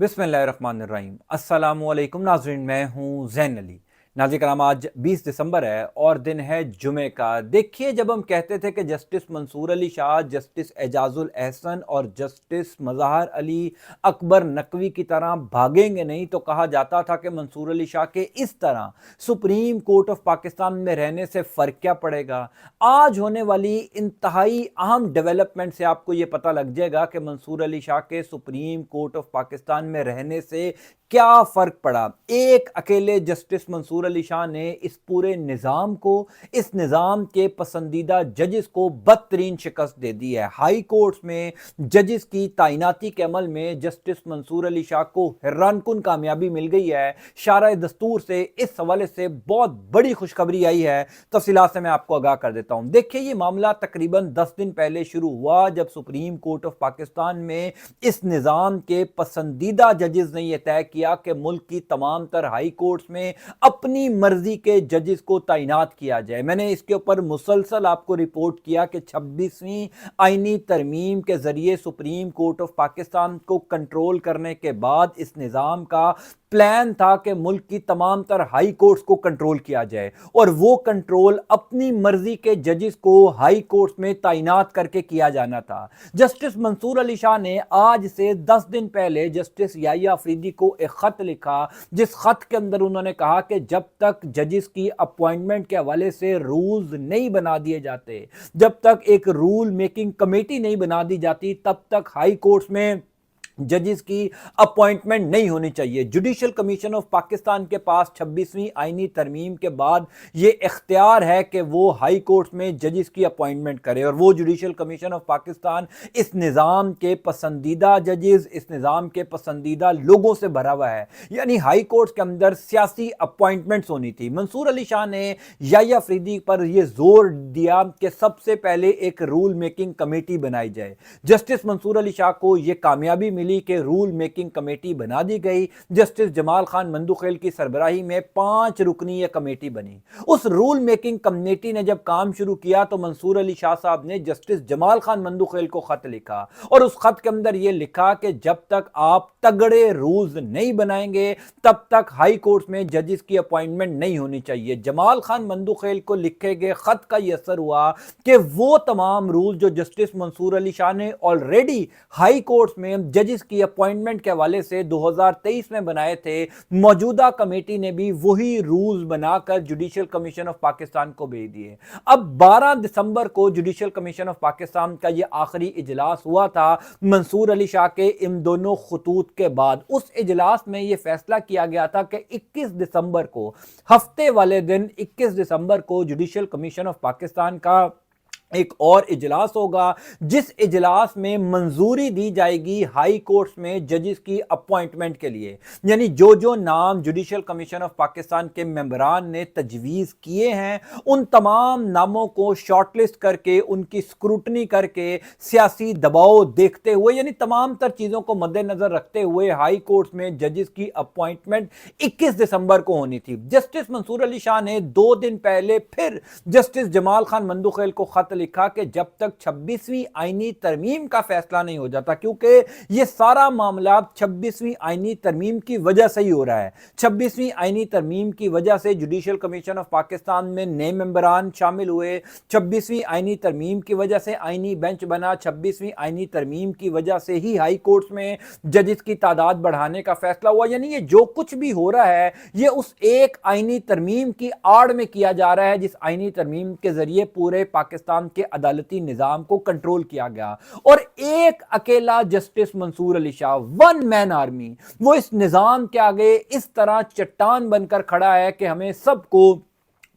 बिस्मिल्लाहिर्रहमानिर्रहीम। अस्सलामुअलैकुम नाज़रीन, मैं हूँ ज़ैन अली। नाज़रीन कराम, आज 20 दिसंबर है और दिन है जुमे का। देखिए, जब हम कहते थे कि जस्टिस मंसूर अली शाह, जस्टिस एजाजुल एहसन और जस्टिस मज़हर अली अकबर नकवी की तरह भागेंगे नहीं, तो कहा जाता था कि मंसूर अली शाह के इस तरह सुप्रीम कोर्ट ऑफ पाकिस्तान में रहने से फ़र्क क्या पड़ेगा। आज होने वाली इंतहाई अहम डेवलपमेंट से आपको ये पता लग जाएगा कि मंसूर अली शाह के सुप्रीम कोर्ट ऑफ पाकिस्तान में रहने से क्या फर्क पड़ा। एक अकेले जस्टिस मंसूर अली शाह ने इस पूरे निज़ाम को, इस निज़ाम के पसंदीदा जजेस को बदतरीन शिकस्त दे दी है। हाई कोर्ट्स में जजेस की तैनाती के अमल में जस्टिस मंसूर अली शाह को हैरानकुन कामयाबी मिल गई है। शारा दस्तूर से इस हवाले से बहुत बड़ी खुशखबरी आई है। तफसीलात से मैं आपको आगाह कर देता हूं। देखिए, ये मामला तकरीबन 10 दिन पहले शुरू हुआ, जब सुप्रीम कोर्ट ऑफ पाकिस्तान में इस निज़ाम के पसंदीदा जजेस ने यह तय किया कि मुल्क की तमाम तर हाई कोर्ट्स में अपनी मर्जी के जजेस को तैनात किया जाए। मैंने इसके ऊपर मुसलसल आपको रिपोर्ट किया कि 26वीं आईनी तरमीम के जरिए सुप्रीम कोर्ट ऑफ पाकिस्तान को कंट्रोल करने के बाद इस निज़ाम का प्लान था कि मुल्क की तमाम तर हाई कोर्ट्स को कंट्रोल किया जाए और वो कंट्रोल अपनी मर्जी के जजेस को हाई कोर्ट्स में तैनात करके किया जाना था। जस्टिस मंसूर अली शाह ने आज से 10 दिन पहले जस्टिस याहिया अफरीदी को एक खत लिखा, जिस खत के अंदर उन्होंने कहा कि जब तक जजेस की अपॉइंटमेंट के हवाले से रूल्स नहीं बना दिए जाते, जब तक एक रूल मेकिंग कमेटी नहीं बना दी जाती, तब तक हाई कोर्ट्स में जजेस की अपॉइंटमेंट नहीं होनी चाहिए। जुडिशल कमीशन ऑफ पाकिस्तान के पास 26वीं आईनी तरमीम के बाद ये इख्तियार है कि वो हाई कोर्ट में जजेस की अपॉइंटमेंट करे और वो जुडिशल कमीशन ऑफ पाकिस्तान इस निज़ाम के पसंदीदा जजेस, इस निज़ाम के पसंदीदा लोगों से भरा हुआ है। यानी हाई कोर्ट के अंदर सियासी अपॉइंटमेंट्स होनी थी। मंसूर अली शाह ने याहिया अफरीदी पर यह जोर दिया कि सबसे पहले एक रूल मेकिंग कमेटी बनाई जाए। जस्टिस मंसूर अली शाह को यह कामयाबी मिली कि रूल मेकिंग कमेटी बना दी गई। जस्टिस जमाल खान मंदुखेल की सरबराही में 5 रुकनी यह कमेटी बनी। उस रूल मेकिंग कमेटी ने जब काम शुरू किया तो मंसूर अली शाह साहब ने जस्टिस जमाल खान मंदुखेल को खत लिखा और उस खत के अंदर यह लिखा कि जब तक आप तगड़े रूल्स नहीं बनाएंगे, तब तक हाई कोर्ट में जजेस की अपॉइंटमेंट नहीं होनी चाहिए। जमाल खान मंदुखेल को लिखे गए खत का यह असर हुआ कि वो तमाम रूल जो जस्टिस मंसूर अली शाह ने ऑलरेडी हाई कोर्ट में जजेस की अपॉइंटमेंट के हवाले से 2023 में बनाए थे, मौजूदा कमेटी ने भी वही रूल्स बनाकर जुडिशल कमीशन ऑफ पाकिस्तान को भेज दिए। अब 12 दिसंबर को जुडिशल कमीशन ऑफ पाकिस्तान का यह आखिरी इजलास हुआ था मंसूर अली शाह के इन दोनों खतूत के बाद। उस इजलास में यह फैसला किया गया था कि 21 दिसंबर को, हफ्ते वाले दिन 21 दिसंबर को जुडिशल कमीशन ऑफ पाकिस्तान का एक और इजलास होगा, जिस इजलास में मंजूरी दी जाएगी हाई कोर्ट्स में जजेस की अपॉइंटमेंट के लिए। यानी जो जो नाम जुडिशल कमीशन ऑफ पाकिस्तान के मेंबरान ने तजवीज़ किए हैं, उन तमाम नामों को शॉर्टलिस्ट करके, उनकी स्क्रूटनी करके, सियासी दबाव देखते हुए, यानी तमाम तर चीज़ों को मद्देनजर रखते हुए हाई कोर्ट्स में जजेस की अपॉइंटमेंट 21 दिसंबर को होनी थी। जस्टिस मंसूर अली शाह ने 2 दिन पहले फिर जस्टिस जमाल खान मंदुखेल को खत लिखा कि जब तक 26वीं आईनी तरमीम का फैसला नहीं हो जाता, क्योंकि यह सारा मामला 26वीं आईनी तरमीम की वजह से ही हो रहा है। 26वीं आईनी तरमीम की वजह से जुडिशल कमीशन ऑफ पाकिस्तान में नए मेंबरान शामिल हुए। 26वीं आईनी तरमीम की वजह से आईनी बेंच बना। 26वीं आईनी तरमीम की वजह से ही हाई कोर्ट्स में जजेस की तादाद बढ़ाने का फैसला हुआ। यानी ये जो कुछ भी हो रहा है, ये उस एक आईनी तरमीम की आड़ में किया जा रहा है, जिस आईनी तरमीम के जरिए पूरे पाकिस्तान के अदालती निजाम को कंट्रोल किया गया। और एक अकेला justice Mansoor Ali Shah, one man army, वो इस निजाम के आगे इस तरह चट्टान बनकर खड़ा है कि हमें सबको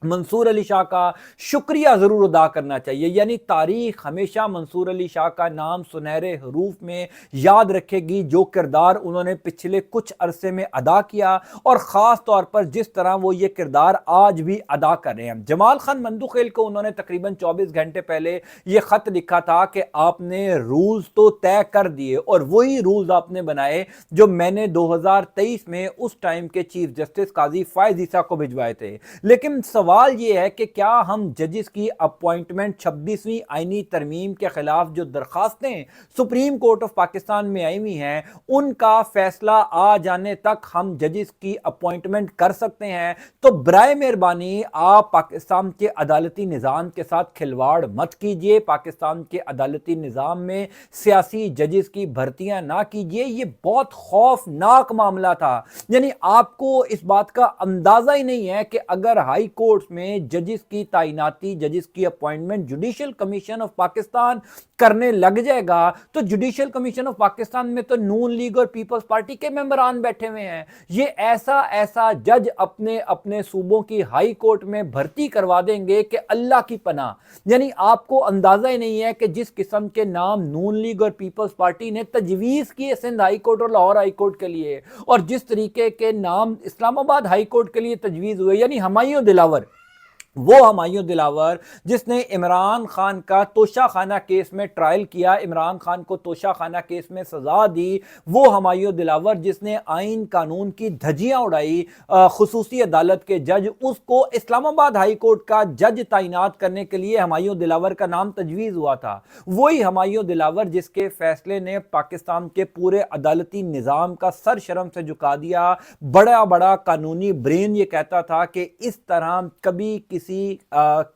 मंसूर अली शाह का शुक्रिया जरूर अदा करना चाहिए। यानी तारीख हमेशा मंसूर अली शाह का नाम सुनहरे हरूफ में याद रखेगी, जो किरदार उन्होंने पिछले कुछ अरसे में अदा किया और ख़ास तौर पर जिस तरह वो ये किरदार आज भी अदा कर रहे हैं। जमाल खान मंदुखेल को उन्होंने तकरीबन 24 घंटे पहले ये ख़त लिखा था कि आपने रूल्स तो तय कर दिए और वही रूल्स आपने बनाए जो मैंने 2023 में उस टाइम के चीफ जस्टिस काजी फायज ईसा को भिजवाए थे। लेकिन सवाल سوال یہ ہے کہ کیا ہم ججز کی اپوائنٹمنٹ 26ویں آئینی ترمیم کے خلاف جو درخواستیں سپریم کورٹ آف پاکستان میں آئی ہوئی ہیں ان کا فیصلہ آ جانے تک ہم ججز کی اپوائنٹمنٹ کر سکتے ہیں؟ تو برائے مہربانی آپ پاکستان کے عدالتی نظام کے ساتھ کھلواڑ مت کیجئے، پاکستان کے عدالتی نظام میں سیاسی ججز کی بھرتیاں نہ کیجئے۔ یہ بہت خوفناک معاملہ تھا، یعنی آپ کو اس بات کا اندازہ ہی نہیں ہے کہ اگر ہائی کورٹس میں ججز کی تعیناتی، ججز کی appointment judicial commission of Pakistan کرنے لگ جائے گا تو جوڈیشل کمیشن آف پاکستان میں تو نون لیگ اور پیپلز پارٹی کے ممبران بیٹھے ہوئے ہیں۔ یہ ایسا جج اپنے صوبوں کی ہائی کورٹ میں بھرتی کروا دیں گے کہ اللہ کی پناہ، یعنی آپ کو اندازہ ہی نہیں ہے کہ جس قسم کے نام نون لیگ اور پیپلز پارٹی نے تجویز کیے سندھ ہائی کورٹ اور لاہور ہائی کورٹ کے لیے، اور جس طریقے کے نام اسلام آباد ہائی کورٹ کے لیے تجویز ہوئے، یعنی ہمایوں دلاور، وہ ہمایوں دلاور جس نے عمران خان کا توشہ خانہ کیس میں ٹرائل کیا، عمران خان کو توشہ خانہ کیس میں سزا دی، وہ ہمایوں دلاور جس نے آئین قانون کی دھجیاں اڑائی، خصوصی عدالت کے جج، اس کو اسلام آباد ہائی کورٹ کا جج تعینات کرنے کے لیے ہمایوں دلاور کا نام تجویز ہوا تھا۔ وہی ہمایوں دلاور جس کے فیصلے نے پاکستان کے پورے عدالتی نظام کا سر شرم سے جھکا دیا۔ بڑا قانونی برین یہ کہتا تھا کہ اس طرح کبھی کسی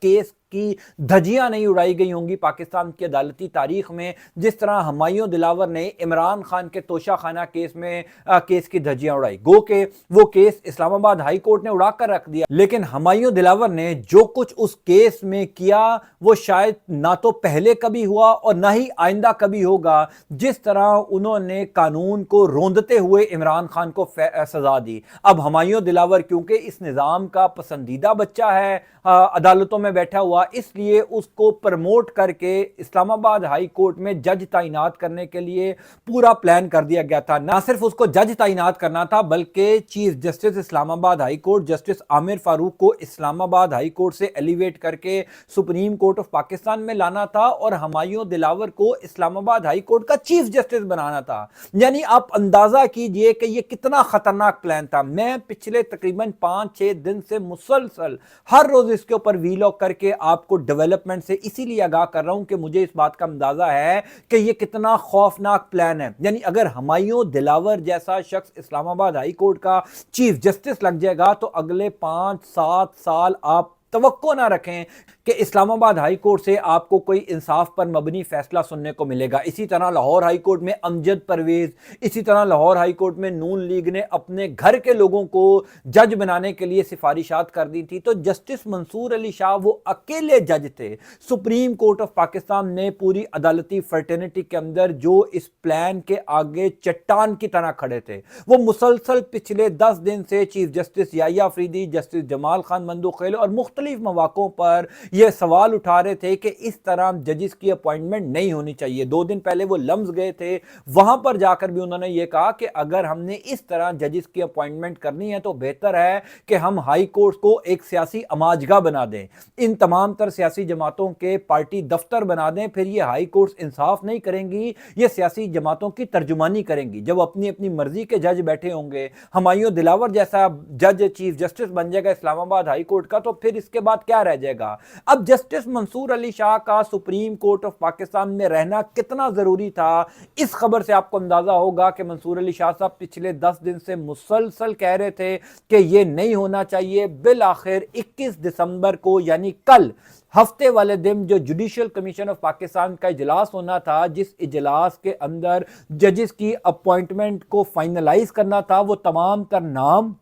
کیس کی دھجیاں نہیں اڑائی گئی ہوں گی پاکستان کی عدالتی تاریخ میں جس طرح ہمایوں دلاور نے عمران خان کے توشہ خانہ کیس میں کیس کی دھجیاں اڑائی۔ گو کہ وہ کیس اسلام آباد ہائی کورٹ نے اڑا کر رکھ دیا، لیکن ہمایوں دلاور نے جو کچھ اس کیس میں کیا وہ شاید نہ تو پہلے کبھی ہوا اور نہ ہی آئندہ کبھی ہوگا۔ جس طرح انہوں نے قانون کو روندتے ہوئے عمران خان کو سزا دی، اب ہمایوں دلاور کیونکہ اس نظام کا پسندیدہ بچہ ہے، عدالتوں میں بیٹھا ہوا، اس لیے اس کو پرموٹ کر کے اسلام آباد ہائی کورٹ میں جج تعینات کرنے کے لیے پورا پلان کر دیا گیا تھا۔ نہ صرف اس کو جج تعینات کرنا تھا بلکہ چیف جسٹس اسلام آباد ہائی کورٹ جسٹس عامر فاروق کو اسلام آباد ہائی کورٹ سے ایلیویٹ کر کے سپریم کورٹ آف پاکستان میں لانا تھا، اور ہمایوں دلاور کو اسلام آباد ہائی کورٹ کا چیف جسٹس بنانا تھا۔ یعنی آپ اندازہ کیجئے کہ یہ کتنا خطرناک پلان تھا۔ میں پچھلے تقریباً 5-6 دن سے مسلسل ہر روز اس کے اوپر ویلاگ کر کے آپ کو ڈیولپمنٹ سے اسی لیے آگاہ کر رہا ہوں کہ مجھے اس بات کا اندازہ ہے کہ یہ کتنا خوفناک پلان ہے۔ یعنی اگر ہمایوں دلاور جیسا شخص اسلام آباد ہائی کورٹ کا چیف جسٹس لگ جائے گا تو اگلے 5-7 سال آپ توقع نہ رکھیں کہ اسلام آباد ہائی کورٹ سے آپ کو کوئی انصاف پر مبنی فیصلہ سننے کو ملے گا۔ اسی طرح لاہور ہائی کورٹ میں امجد پرویز، اسی طرح لاہور ہائی کورٹ میں نون لیگ نے اپنے گھر کے لوگوں کو جج بنانے کے لیے سفارشات کر دی تھی، تو جسٹس منصور علی شاہ وہ اکیلے جج تھے۔ سپریم کورٹ آف پاکستان نے پوری عدالتی فرٹرنیٹی کے اندر جو اس پلان کے آگے چٹان کی طرح کھڑے تھے، وہ مسلسل پچھلے 10 دن سے چیف جسٹس یحییٰ افریدی، جسٹس جمال خان مندوخیل اور مختلف مواقعوں پر یہ سوال اٹھا رہے تھے کہ اس طرح ججز کی اپوائنٹمنٹ نہیں ہونی چاہیے۔ 2 دن پہلے وہ لمز گئے تھے، وہاں پر جا کر بھی انہوں نے یہ کہا کہ اگر ہم نے اس طرح ججز کی اپوائنٹمنٹ کرنی ہے تو بہتر ہے کہ ہم ہائی کورٹ کو ایک سیاسی اماجگاہ بنا دیں، ان تمام تر سیاسی جماعتوں کے پارٹی دفتر بنا دیں، پھر یہ ہائی کورٹس انصاف نہیں کریں گی، یہ سیاسی جماعتوں کی ترجمانی کریں گی۔ جب اپنی مرضی کے جج بیٹھے ہوں گے، ہمایوں دلاور جیسا جج چیف جسٹس بن جائے گا اسلام آباد ہائی کورٹ کا، تو پھر اس کے بعد کیا رہ جائے گا؟ اب جسٹس منصور علی شاہ کا سپریم کورٹ آف پاکستان میں رہنا کتنا ضروری تھا، اس خبر سے آپ کو اندازہ ہوگا کہ منصور علی شاہ صاحب پچھلے 10 دن سے مسلسل کہہ رہے تھے کہ یہ نہیں ہونا چاہیے۔ بالآخر 21 دسمبر کو یعنی کل ہفتے والے دن جو جوڈیشل کمیشن آف پاکستان کا اجلاس ہونا تھا، جس اجلاس کے اندر ججز کی اپوائنٹمنٹ کو فائنلائز کرنا تھا، وہ تمام تر نام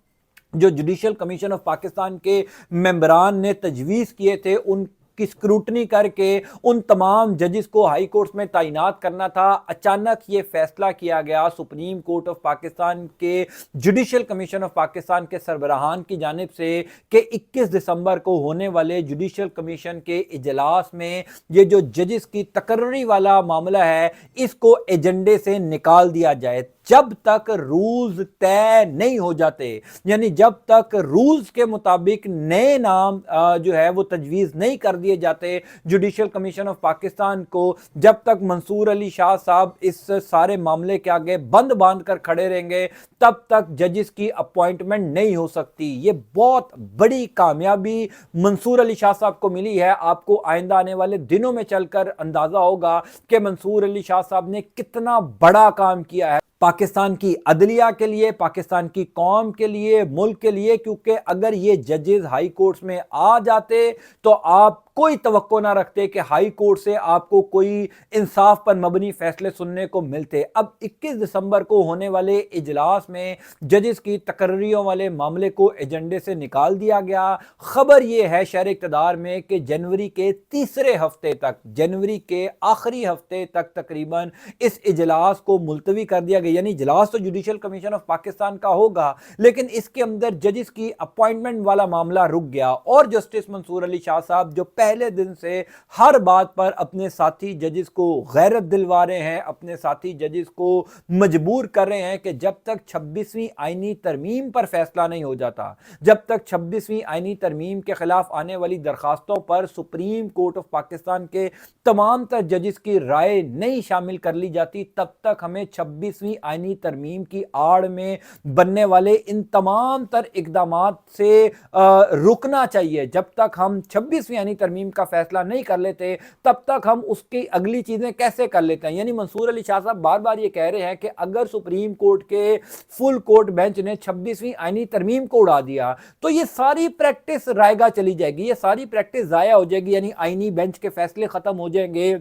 جو جوڈیشل کمیشن آف پاکستان کے ممبران نے تجویز کیے تھے ان کی سکروٹنی کر کے ان تمام ججز کو ہائی کورٹس میں تعینات کرنا تھا۔ اچانک یہ فیصلہ کیا گیا سپریم کورٹ آف پاکستان کے جوڈیشل کمیشن آف پاکستان کے سربراہان کی جانب سے کہ 21 دسمبر کو ہونے والے جوڈیشل کمیشن کے اجلاس میں یہ جو ججز کی تقرری والا معاملہ ہے اس کو ایجنڈے سے نکال دیا جائے۔ जब तक रूल्स तय नहीं हो जाते, यानी जब तक रूल्स के मुताबिक नए नाम जो है वो तजवीज़ नहीं कर दिए जाते जुडिशल कमीशन ऑफ पाकिस्तान को, जब तक मंसूर अली शाह साहब इस सारे मामले के आगे बंद बांध कर खड़े रहेंगे, तब तक जजेस की अपॉइंटमेंट नहीं हो सकती। ये बहुत बड़ी कामयाबी मंसूर अली शाह साहब को मिली है। आपको आइंदा आने वाले दिनों में चलकर अंदाजा होगा कि मंसूर अली शाह साहब ने कितना बड़ा काम किया है पाकिस्तान की अदलिया के लिए, पाकिस्तान की कौम के लिए, मुल्क के लिए। क्योंकि अगर ये जजेस हाई कोर्ट्स में आ जाते तो आप कोई तवक्को ना रखते कि हाई कोर्ट से आपको कोई इंसाफ पर मबनी फैसले सुनने को मिलते। अब 21 दिसंबर को होने वाले इजलास में जजेस की तकर्रियों वाले मामले को एजेंडे से निकाल दिया गया। खबर यह है शहर इक़्तिदार में कि जनवरी के तीसरे हफ्ते तक, जनवरी के आखिरी हफ्ते तक तकरीबन इस इजलास को मुलतवी कर दिया गया। यानी इजलास तो जुडिशल कमीशन ऑफ पाकिस्तान का होगा, लेकिन इसके अंदर जजेस की अपॉइंटमेंट वाला मामला रुक गया। और जस्टिस मंसूर अली शाह साहब जो पहले दिन से हर बात पर अपने साथी जजेस को गैरत दिलवा रहे हैं, अपने साथी जजेस को मजबूर कर रहे हैं कि जब तक 26वीं आईनी तरमीम पर फैसला नहीं हो जाता, जब तक 26वीं आईनी तरमीम के खिलाफ आने वाली दरखास्तों पर सुप्रीम कोर्ट ऑफ पाकिस्तान के तमाम तर जजेस की राय नहीं शामिल कर ली जाती, तब तक हमें 26वीं आईनी तरमीम की आड़ में बनने वाले इन तमाम तर इकदामात से रुकना चाहिए। जब तक हम 26वीं आईनी तरमीम का फैसला नहीं कर लेते, तब तक हम उसकी अगली चीजें कैसे कर लेते हैं। यानी मंसूर अली शाह साहब बार बार ये कह रहे हैं कि अगर सुप्रीम कोर्ट के फुल कोर्ट बेंच ने 26वीं आईनी तरमीम को उड़ा दिया तो ये सारी प्रैक्टिस रायगा चली जाएगी, ये सारी प्रैक्टिस जाया हो जाएगी। यानी आईनी बेंच के फैसले खत्म हो जाएंगे,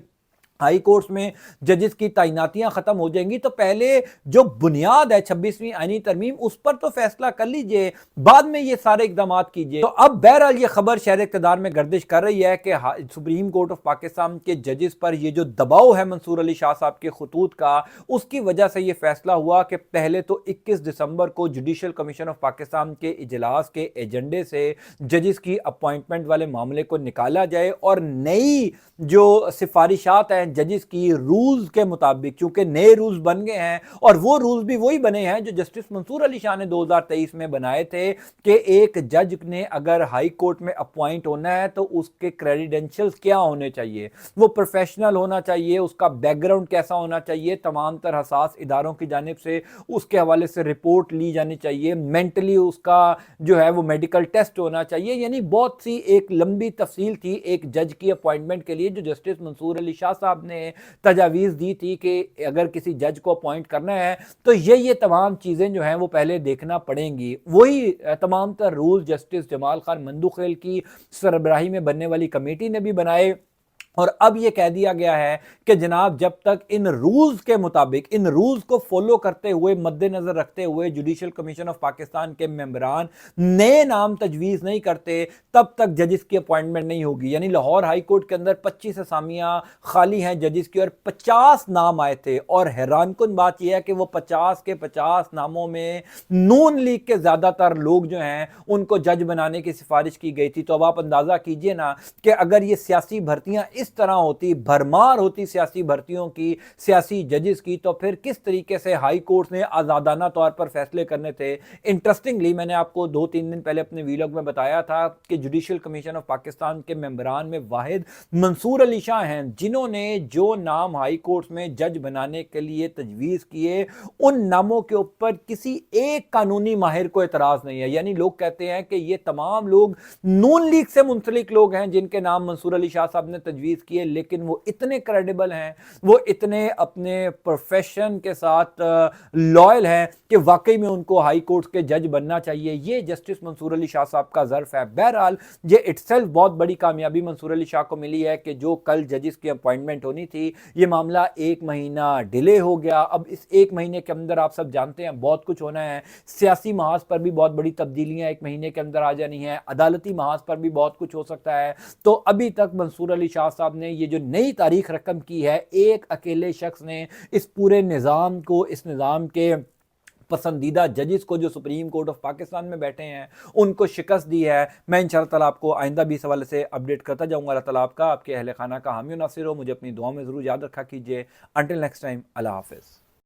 हाई कोर्ट्स में जजेस की तैनातियां खत्म हो जाएंगी। तो पहले जो बुनियाद है 26वीं आईनी तरमीम, उस पर तो फैसला कर लीजिए, बाद में ये सारे इकदाम कीजिए। तो अब बहरहाल ये खबर शहर इक़्तिदार में गर्दिश कर रही है कि सुप्रीम कोर्ट ऑफ पाकिस्तान के जजेस पर ये जो दबाव है मंसूर अली शाह साहब के खतूत का, उसकी वजह से ये फैसला हुआ कि पहले तो 21 दिसंबर को जुडिशल कमीशन ऑफ पाकिस्तान के इजलास के एजेंडे से जजेस की अपॉइंटमेंट वाले मामले को निकाला जाए और नई जो सिफारिशात हैं जजेस की रूल्स के मुताबिक, क्योंकि नए रूल्स बन गए हैं और वो रूल्स भी वही बने हैं जो जस्टिस मंसूर अली शाह ने 2023 में बनाए थे कि एक जज ने अगर हाई कोर्ट में अपॉइंट होना है तो उसके क्रेडेंशियल्स क्या होने चाहिए, वो प्रोफेशनल होना चाहिए, उसका बैकग्राउंड कैसा होना चाहिए, तमाम तरह हसास इदारों की जानिब से उसके हवाले से रिपोर्ट ली जानी चाहिए, मेंटली उसका जो है वो मेडिकल टेस्ट होना चाहिए। यानी बहुत सी एक लंबी तफसील थी एक जज की अपॉइंटमेंट के लिए जो जस्टिस मंसूर अली शाह साहब ने तजावीज़ दी थी कि अगर किसी जज को अपॉइंट करना है तो ये तमाम चीज़ें जो हैं वो पहले देखना पड़ेंगी। वही तमाम तर रूल जस्टिस जमाल खान मंदुखेल की सरबराही में बनने वाली कमेटी ने भी बनाए। और अब यह कह दिया गया है कि जनाब जब तक इन रूल्स के मुताबिक, इन रूल्स को फॉलो करते हुए, मद्देनजर रखते हुए जुडिशल कमीशन ऑफ पाकिस्तान के मेंबरान नए नाम तजवीज़ नहीं करते, तब तक जजेस की अपॉइंटमेंट नहीं होगी। यानी लाहौर हाई कोर्ट के अंदर 25 असामियां खाली हैं जजेस की और 50 नाम आए थे। और हैरानकुन बात यह है कि वो 50 के 50 नामों में नून लीग के ज्यादातर लोग जो हैं उनको जज बनाने की सिफारिश की गई थी। तो अब आप अंदाजा कीजिए ना कि अगर ये सियासी भर्तियां इस तरह होती, भरमार होती सियासी भर्तियों की, सियासी जजेस की, तो फिर किस तरीके से हाई कोर्ट ने आजादाना तौर पर फैसले करने थे। इंटरेस्टिंगली मैंने आपको 2-3 दिन पहले अपने वीलॉग में बताया था कि जुडिशल कमीशन ऑफ पाकिस्तान के मेंबरान में वाहिद मंसूर अली शाह हैं जिन्होंने जो नाम हाई कोर्ट में जज बनाने के लिए तजवीज़ किए, उन नामों के ऊपर किसी एक कानूनी माहिर को एतराज नहीं है। यानी लोग कहते हैं कि ये तमाम लोग नून लीग से मुंसलिक लोग हैं जिनके नाम मंसूर अली शाह साहब ने तजवीज़ किए, लेकिन वो इतने क्रेडिबल हैं, वो इतने अपने प्रोफेशन के साथ लॉयल हैं कि वाकई में उनको हाई कोर्ट के जज बनना चाहिए। ये जस्टिस मंसूर अली शाह साहब का ज़र्फ है। बहरहाल ये इटसेल्फ बहुत बड़ी कामयाबी मंसूर अली शाह को मिली है कि जो कल जजेस की अपॉइंटमेंट होनी थी, ये मामला 1 महीना डिले हो गया। अब इस 1 महीने के अंदर आप सब जानते हैं बहुत कुछ होना है। सियासी महाज पर भी बहुत बड़ी तब्दीलियां 1 महीने के अंदर आ जानी है, अदालती महाज पर भी बहुत कुछ हो सकता है। तो अभी तक मंसूर अली शाह साहब ने ये जो नई तारीख रकम की है, एक अकेले शख्स ने इस पूरे निज़ाम को, इस निज़ाम के पसंदीदा जजेस को जो सुप्रीम कोर्ट ऑफ पाकिस्तान में बैठे हैं उनको शिकस्त दी है। मैं इंशाअल्लाह ताला आपको आइंदा भी इस हवाले से अपडेट करता जाऊँगा। अल्लाह ताला आपका, आपके अहले खाना का हामी और नासिर हो। मुझे अपनी दुआ में ज़रूर याद रखा कीजिए। अंटिल नेक्स्ट टाइम, अल्लाह हाफ़िज़।